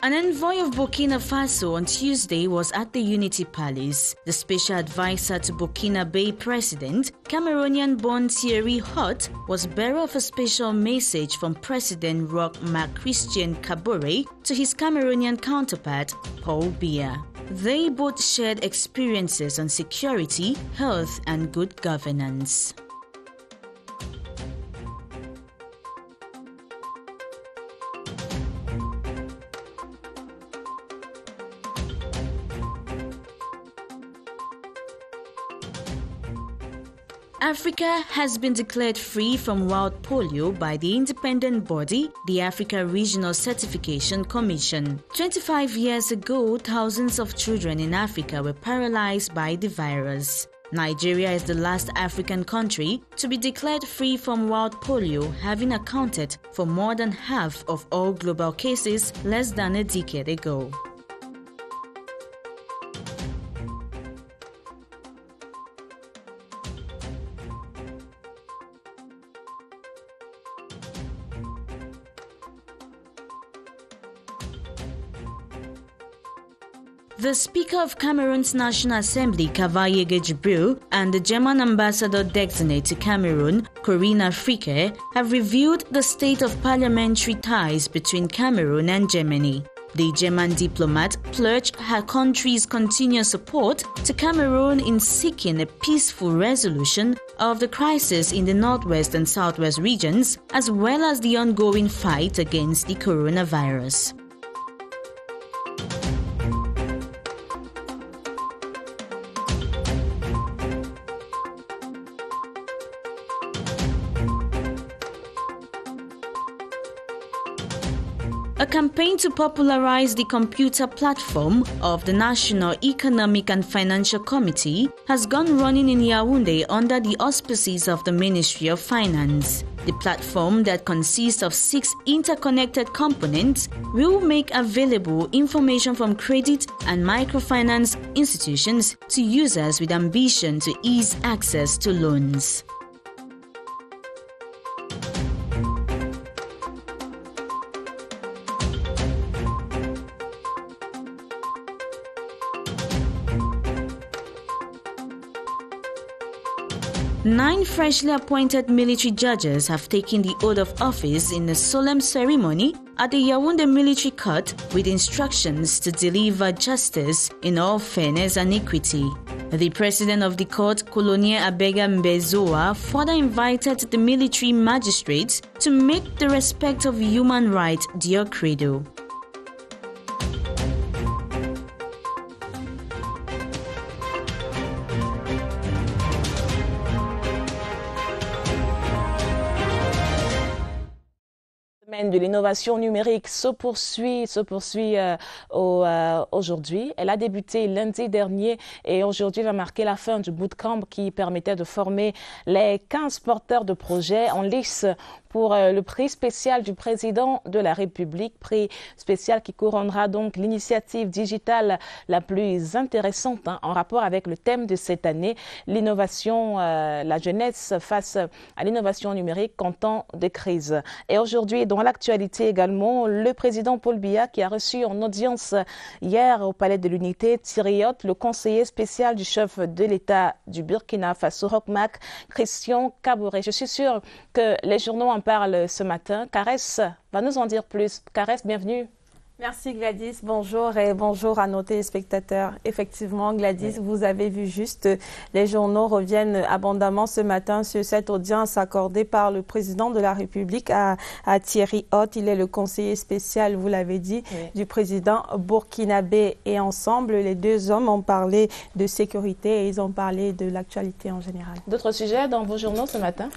An envoy of Burkina Faso on Tuesday was at the Unity Palace. The special advisor to Burkina President, Cameroonian-born Thierry Hott, was bearer of a special message from President Roch Marc Christian Kabore to his Cameroonian counterpart, Paul Biya. They both shared experiences on security, health, and good governance. Africa has been declared free from wild polio by the independent body, the Africa Regional Certification Commission. 25 years ago, thousands of children in Africa were paralyzed by the virus. Nigeria is the last African country to be declared free from wild polio, having accounted for more than half of all global cases less than a decade ago. The Speaker of Cameroon's National Assembly, Kavayege Jibril, and the German ambassador designate to Cameroon, Corinna Fricke, have reviewed the state of parliamentary ties between Cameroon and Germany. The German diplomat pledged her country's continuous support to Cameroon in seeking a peaceful resolution of the crisis in the northwest and southwest regions, as well as the ongoing fight against the coronavirus. A campaign to popularize the computer platform of the National Economic and Financial Committee has gone running in Yaoundé under the auspices of the Ministry of Finance. The platform, that consists of 6 interconnected components, will make available information from credit and microfinance institutions to users with ambition to ease access to loans. Nine freshly appointed military judges have taken the oath of office in a solemn ceremony at the Yaoundé Military Court with instructions to deliver justice in all fairness and equity. The president of the court, Colonel Abega Mbezoa, further invited the military magistrates to make the respect of human rights their credo. De l'innovation numérique se poursuit aujourd'hui. Elle a débuté lundi dernier et aujourd'hui va marquer la fin du bootcamp qui permettait de former les 15 porteurs de projets en lice pour le prix spécial du président de la République, prix spécial qui couronnera donc l'initiative digitale la plus intéressante en rapport avec le thème de cette année, l'innovation, la jeunesse face à l'innovation numérique en temps de crise. Et aujourd'hui, dans l'actualité également, le président Paul Biya qui a reçu en audience hier au Palais de l'Unité Thierry Hott, le conseiller spécial du chef de l'État du Burkina Faso, Roch Marc Christian Kabore. Je suis sûre que les journaux en parlent ce matin. Caresse va nous en dire plus. Caresse, bienvenue. Merci Gladys, bonjour et bonjour à nos téléspectateurs. Effectivement Gladys, vous avez vu juste, les journaux reviennent abondamment ce matin sur cette audience accordée par le président de la République à Thierry Hott. Il est le conseiller spécial, vous l'avez dit, du président burkinabé. Et ensemble, les deux hommes ont parlé de sécurité et ils ont parlé de l'actualité en général. D'autres sujets dans vos journaux ce matin?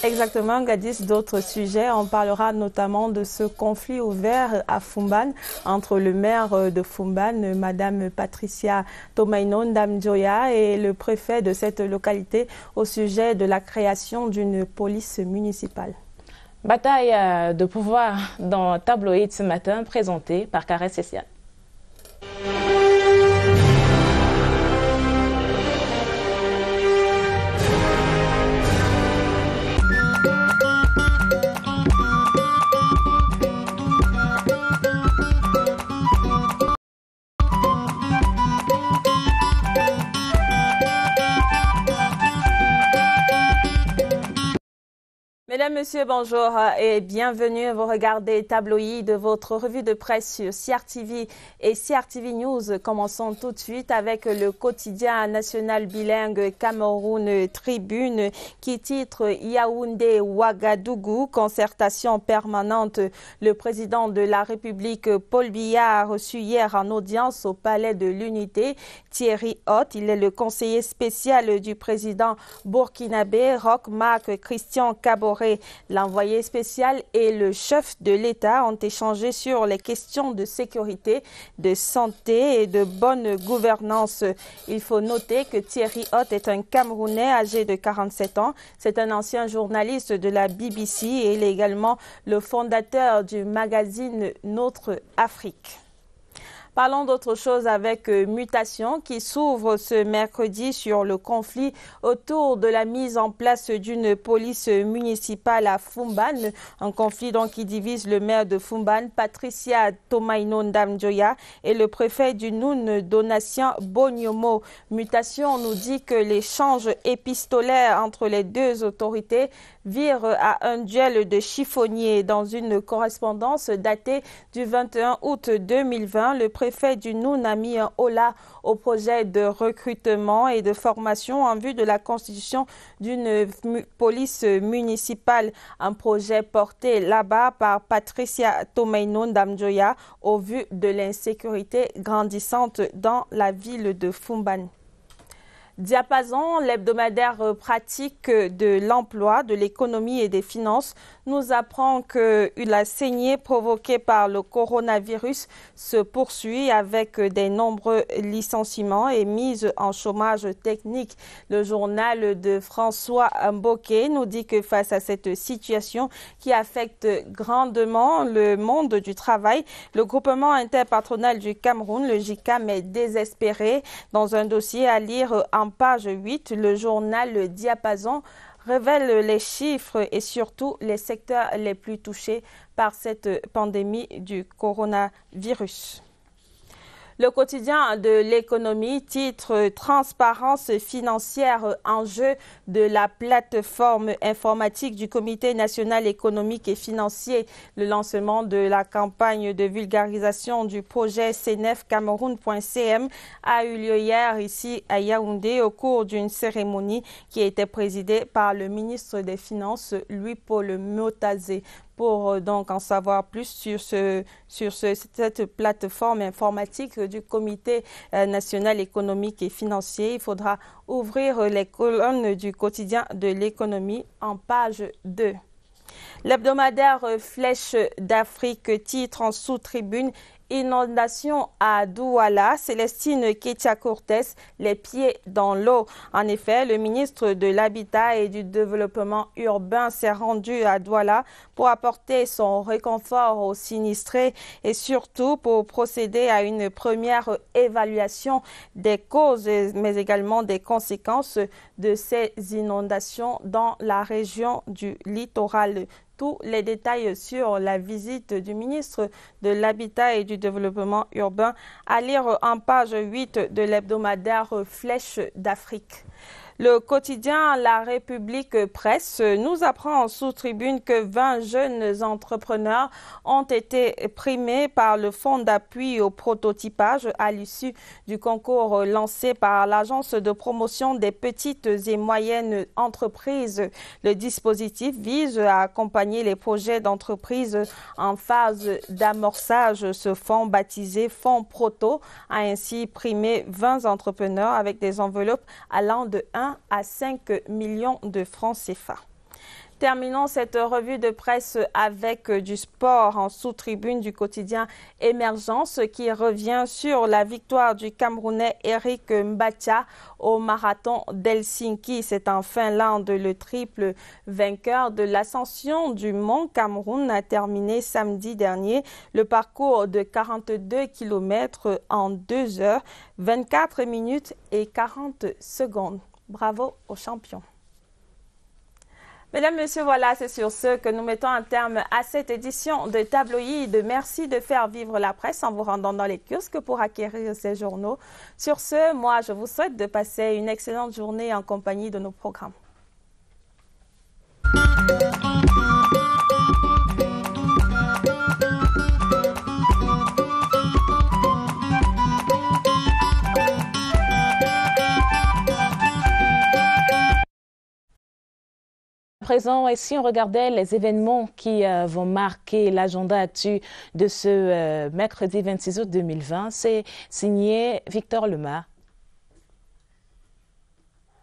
Exactement, Gladys, d'autres sujets. On parlera notamment de ce conflit ouvert à Foumban entre le maire de Foumban, Madame Patricia Tomaino Ndamjoya, et le préfet de cette localité au sujet de la création d'une police municipale. Bataille de pouvoir dans Tabloïd ce matin, présenté par Caresse Cécial. Mesdames, Messieurs, bonjour et bienvenue. Vous regardez Tabloïd, votre revue de presse sur CRTV et CRTV News. Commençons tout de suite avec le quotidien national bilingue Cameroun Tribune qui titre Yaoundé-Ouagadougou, concertation permanente. Le président de la République, Paul Biya, a reçu hier en audience au Palais de l'Unité Thierry Hott. Il est le conseiller spécial du président burkinabé Roch Marc Christian Kaboré. L'envoyé spécial et le chef de l'État ont échangé sur les questions de sécurité, de santé et de bonne gouvernance. Il faut noter que Thierry Hott est un Camerounais âgé de 47 ans. C'est un ancien journaliste de la BBC et il est également le fondateur du magazine Notre Afrique. Parlons d'autre chose avec Mutation qui s'ouvre ce mercredi sur le conflit autour de la mise en place d'une police municipale à Fumban. Un conflit donc qui divise le maire de Fumban, Patricia Tomaino Ndamjoya, et le préfet du Noun, Donatien Bonyomo. Mutation nous dit que l'échange épistolaire entre les deux autorités vire à un duel de chiffonniers. Dans une correspondance datée du 21 août 2020, le préfet du Noun a mis un holà au projet de recrutement et de formation en vue de la constitution d'une police municipale. Un projet porté là-bas par Patricia Tomaino Ndamjoya au vu de l'insécurité grandissante dans la ville de Fumban. Diapason, l'hebdomadaire pratique de l'emploi, de l'économie et des finances, nous apprend que la saignée provoquée par le coronavirus se poursuit avec des nombreux licenciements et mises en chômage technique. Le journal de François Mboké nous dit que face à cette situation qui affecte grandement le monde du travail, le groupement interpatronal du Cameroun, le JICAM, est désespéré. Dans un dossier à lire en page 8, le journal Diapason révèle les chiffres et surtout les secteurs les plus touchés par cette pandémie du coronavirus. Le quotidien de l'économie titre « Transparence financière, enjeu de la plateforme informatique du Comité national économique et financier ». Le lancement de la campagne de vulgarisation du projet cnefcameroun.cm a eu lieu hier ici à Yaoundé au cours d'une cérémonie qui a été présidée par le ministre des Finances, Louis-Paul Motazé. Pour donc en savoir plus sur cette plateforme informatique du Comité national économique et financier, il faudra ouvrir les colonnes du quotidien de l'économie en page 2. L'hebdomadaire Flèche d'Afrique titre en sous-tribune « Inondation à Douala », Célestine Ketia-Cortés, les pieds dans l'eau. En effet, le ministre de l'Habitat et du Développement urbain s'est rendu à Douala pour apporter son réconfort aux sinistrés et surtout pour procéder à une première évaluation des causes mais également des conséquences de ces inondations dans la région du littoral. Tous les détails sur la visite du ministre de l'Habitat et du Développement urbain à lire en page 8 de l'hebdomadaire Flèche d'Afrique. Le quotidien La République Presse nous apprend en sous-tribune que 20 jeunes entrepreneurs ont été primés par le Fonds d'appui au prototypage à l'issue du concours lancé par l'Agence de promotion des petites et moyennes entreprises. Le dispositif vise à accompagner les projets d'entreprise en phase d'amorçage. Ce fonds baptisé Fonds Proto a ainsi primé 20 entrepreneurs avec des enveloppes allant de 1 à 5 millions de francs CFA. Terminons cette revue de presse avec du sport en sous-tribune du quotidien Émergence qui revient sur la victoire du Camerounais Eric Mbatia au marathon d'Helsinki. C'est en Finlande. Le triple vainqueur de l'ascension du Mont Cameroun a terminé samedi dernier le parcours de 42 km en 2 heures, 24 minutes et 40 secondes. Bravo aux champions. Mesdames, Messieurs, voilà, c'est sur ce que nous mettons un terme à cette édition de Tabloïd. Merci de faire vivre la presse en vous rendant dans les kiosques pour acquérir ces journaux. Sur ce, moi, je vous souhaite de passer une excellente journée en compagnie de nos programmes. présent, et si on regardait les événements qui vont marquer l'agenda actu de ce mercredi 26 août 2020, c'est signé Victor Lemar.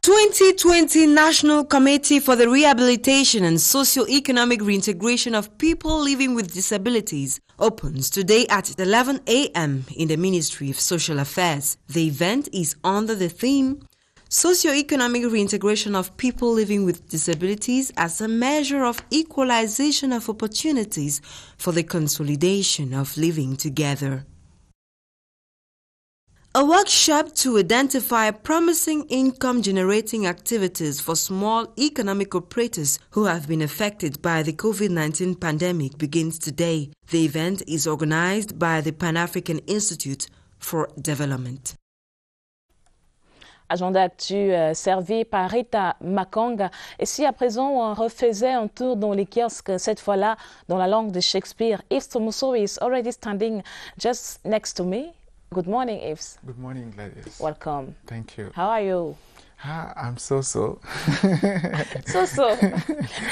2020 National Committee for the Rehabilitation and Socio-Economic Reintegration of People Living with Disabilities opens today at 11 a.m. in the Ministry of Social Affairs. The event is under the theme Socio-Economic Reintegration of People Living with Disabilities as a measure of equalization of opportunities for the consolidation of living together. A workshop to identify promising income-generating activities for small economic operators who have been affected by the COVID-19 pandemic begins today. The event is organized by the Pan-African Institute for Development. Agenda actu servi par Rita Makanga. Et si à présent on refaisait un tour dans les kiosques, cette fois-là dans la langue de Shakespeare, Yves Tomuso is already standing just next to me. Good morning, Yves. Good morning, Gladys. Welcome. Thank you. How are you? I'm so-so. So-so.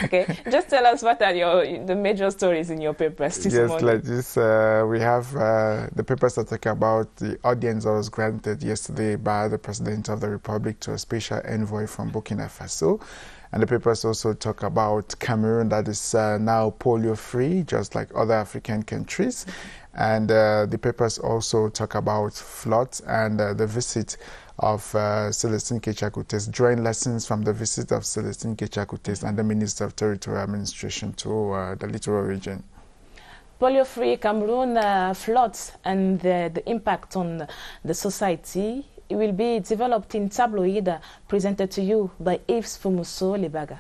Okay. Just tell us what are the major stories in your papers this morning. Yes, Gladys. We have the papers that talk about the audience that was granted yesterday by the President of the Republic to a special envoy from Burkina Faso. And the papers also talk about Cameroon that is now polio-free, just like other African countries. And the papers also talk about floods and the visit of Celestine Kechakutes, drawing lessons from the visit of Celestine Kechakutes and the Minister of Territorial Administration to the littoral region. Polio-free Cameroon floods and the impact on the society. It will be developed in tabloid, presented to you by Yves Tomuso Lebaga.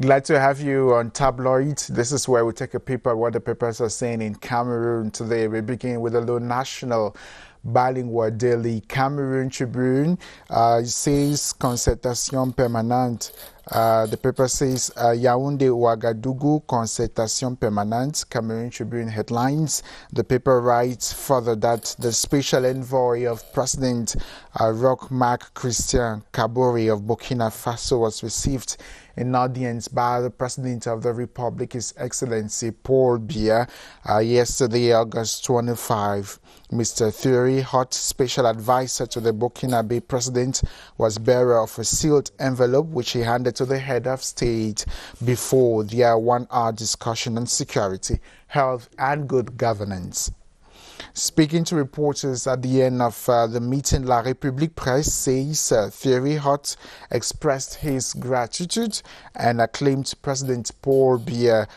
Glad to have you on Tabloid. This is where we take a peep at what the papers are saying in Cameroon today. We begin with the low national bilingual daily Cameroon Tribune. It says concertation permanente. The paper says Yaoundé Ouagadougou concertation permanente. Cameroon Tribune headlines. The paper writes further that the special envoy of President Roch Marc Christian Kabore of Burkina Faso was received in audience by the President of the Republic, His Excellency Paul Biya, yesterday, August 25. Mr. Thierry Hott, special advisor to the Burkinabe president, was bearer of a sealed envelope which he handed to the head of state before their one-hour discussion on security, health and good governance. Speaking to reporters at the end of the meeting, La République Presse says Thierry Hott expressed his gratitude and acclaimed President Paul Biya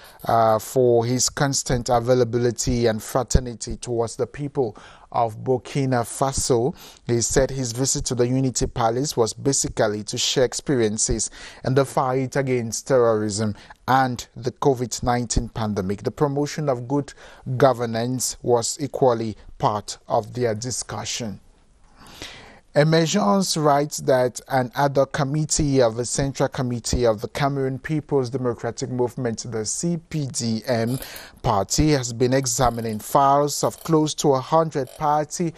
for his constant availability and fraternity towards the people of Burkina Faso. He said his visit to the Unity Palace was basically to share experiences in the fight against terrorism and the COVID-19 pandemic. The promotion of good governance was equally part of their discussion. Emergence writes that an ad hoc committee of the Central Committee of the Cameroon People's Democratic Movement, the CPDM party, has been examining files of close to 100 party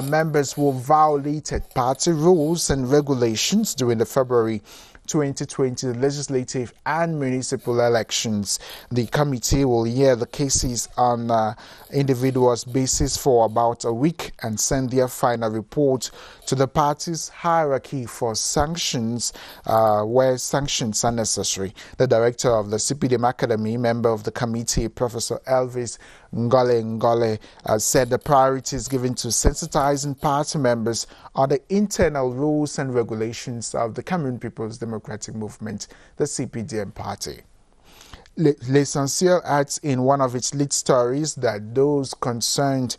members who violated party rules and regulations during the February 2020 legislative and municipal elections. The committee will hear the cases on individuals' basis for about a week and send their final report to the party's hierarchy for sanctions where sanctions are necessary. The director of the CPDM Academy, member of the committee, Professor Elvis Ngole, said the priority is given to sensitizing party members on the internal rules and regulations of the Cameroon People's Democratic Movement, the CPDM party. L'Essentiel adds in one of its lead stories that those concerned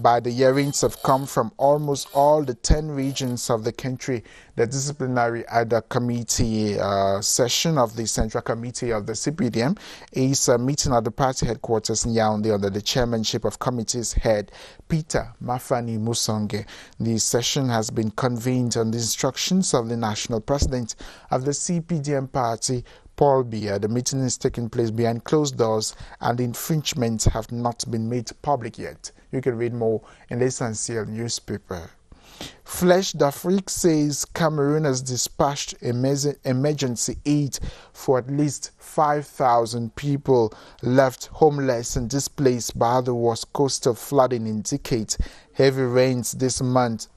by the hearings have come from almost all the 10 regions of the country. The disciplinary committee session of the Central Committee of the CPDM is meeting at the party headquarters in Yaoundé under the chairmanship of committee's head, Peter Mafani Musonge. The session has been convened on the instructions of the national president of the CPDM party, Paul Biya. The meeting is taking place behind closed doors and the infringements have not been made public yet. You can read more in L'Essentiel newspaper. Flèche d'Afrique says Cameroon has dispatched emergency aid for at least 5,000 people left homeless and displaced by the worst coastal flooding in decades. Heavy rains this month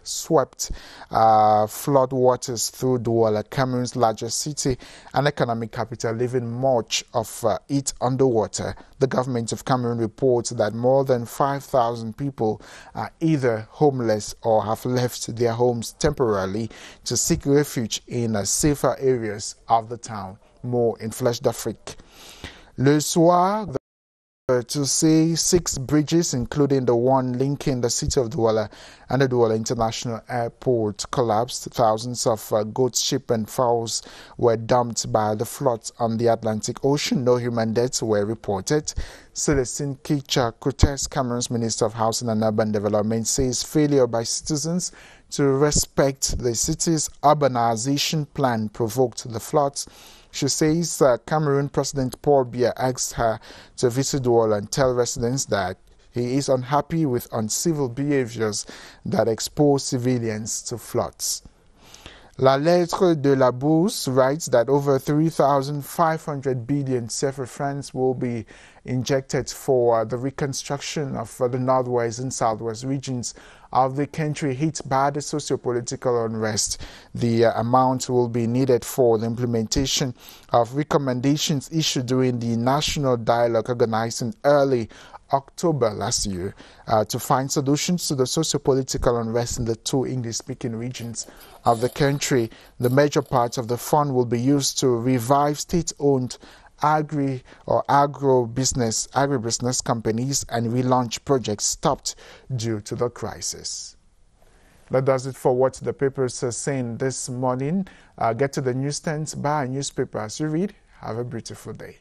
swept flood waters through Douala, Cameroon's largest city and economic capital, leaving much of it underwater. The government of Cameroon reports that more than 5,000 people are either homeless or have left their homes temporarily to seek refuge in safer areas of the town. More in Flèche d'Afrique. Le Soir, to say 6 bridges, including the one linking the city of Douala and the Douala International Airport, collapsed. Thousands of goats, sheep and fowls were dumped by the floods on the Atlantic Ocean. No human deaths were reported. Celestine Kicha-Koutes, Cameroon's Minister of Housing and Urban Development, says failure by citizens to respect the city's urbanization plan provoked the floods. She says Cameroon President Paul Biya asked her to visit Douala and tell residents that he is unhappy with uncivil behaviors that expose civilians to floods. La Lettre de la Bourse writes that over 3,500 billion CFA francs will be injected for the reconstruction of the northwest and southwest regions of the country hit by the socio-political unrest. The amount will be needed for the implementation of recommendations issued during the national dialogue organized in early October last year to find solutions to the socio-political unrest in the 2 English-speaking regions of the country. The major part of the fund will be used to revive state-owned agribusiness companies and relaunch projects stopped due to the crisis. That does it for what the papers are saying this morning. Get to the newsstands, buy a newspaper as you read. Have a beautiful day.